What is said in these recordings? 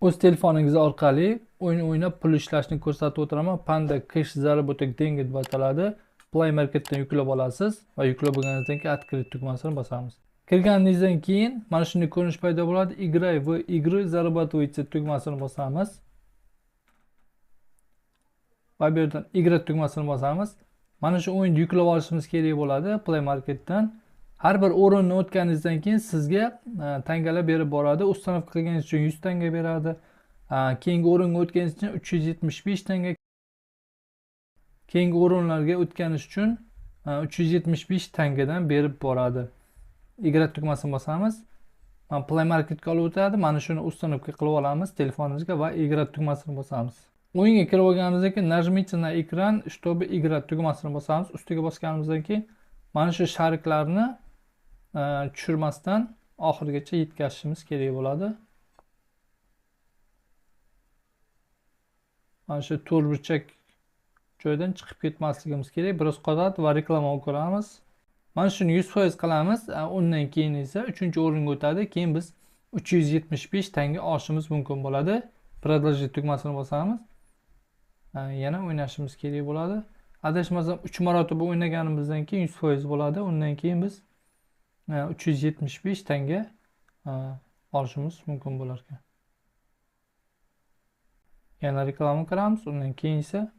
O'z telefoningiz orqali o'yin o'ynab pul ishlashni ko'rsatib o'tiraman. Panda Cash Zaработок деньги deb ataladi. Play Marketdan yuklab olasiz va yuklab bo'lganingizdan keyin открыть tugmasini bosamiz. Kirganingizdan keyin mana shunday ko'rinish paydo bo'ladi. Играй в игры зарабатывайте tugmasini bosamiz. Va bu yerdan играть tugmasini bosamiz. Mana shu o'yinni yuklab olishimiz kerak bo'ladi Play Marketdan. Har bir o'rinni o'tganingizdan keyin sizga tangalar berib boradi. Uстановка qilganingiz uchun 100 tanga beradi. Keyingi o'ringa o'tganingiz uchun 375 tanga. Keyingi o'rinlarga o'tganish uchun 375 tangadan berib boradi. Играть tugmasini bosamiz. Play Marketga olib o'tadi. Mana shuni установка qilib olamiz telefonimizga va играть tugmasini bosamiz. O'yinga kirib olganimizdan keyin nажмите на экран, чтобы играть tugmasini bosamiz. Ustiga bosganimizdan keyin mana shu shariklarni tushirmasdan oxirigacha yetkazishimiz kerak bo'ladi. Mana shu to'rtburchak joydan chiqib ketmasligimiz kerak. Biroz qoladi va reklama ko'ramiz. Mana shuni 100% qilamiz. Undan keyin esa 3-o'ringa o'tadi. Keyin biz 375 tanga olishimiz mumkin bo'ladi. Продолжить tugmasini bosamiz. Yana o'ynashimiz kerak bo'ladi. Adashmasam 3 marotaba o'ynaganimizdan keyin 100% bo'ladi. Undan keyin biz 375 tanga olishimiz mumkin bo'lar ekan. Yana reklama qilamiz. Undan keyin esa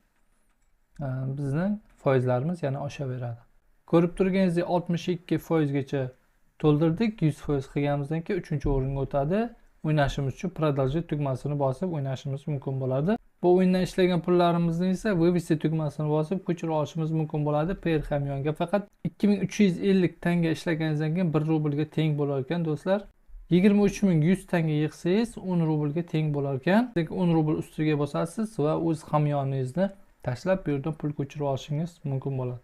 bizning foizlarimiz yana oshaveradi. Ko'rib turganingizdek 62% gacha to'ldirdik. 100% qilganimizdan keyin 3-o'ringa o'tadi. O'ynashimiz uchun продолжить tugmasini bosib o'ynashimiz mumkin bo'ladi. Bu o'yindan ishlagan pullarimizni esa вывести tugmasini bosib ko'chirib olishimiz mumkin bo'ladi per hamyonga. Faqat 2350 tanga ishlaganingizdan keyin 1 rublga teng bo'lar ekan do'stlar. 23100 tanga yig'sangiz 10 rublga teng bo'lar ekan. 10 rubl ustiga bosasiz va o'z hamyoningizni tashlab bu yerdan pul ko'chirib olishingiz mumkin bo'ladi.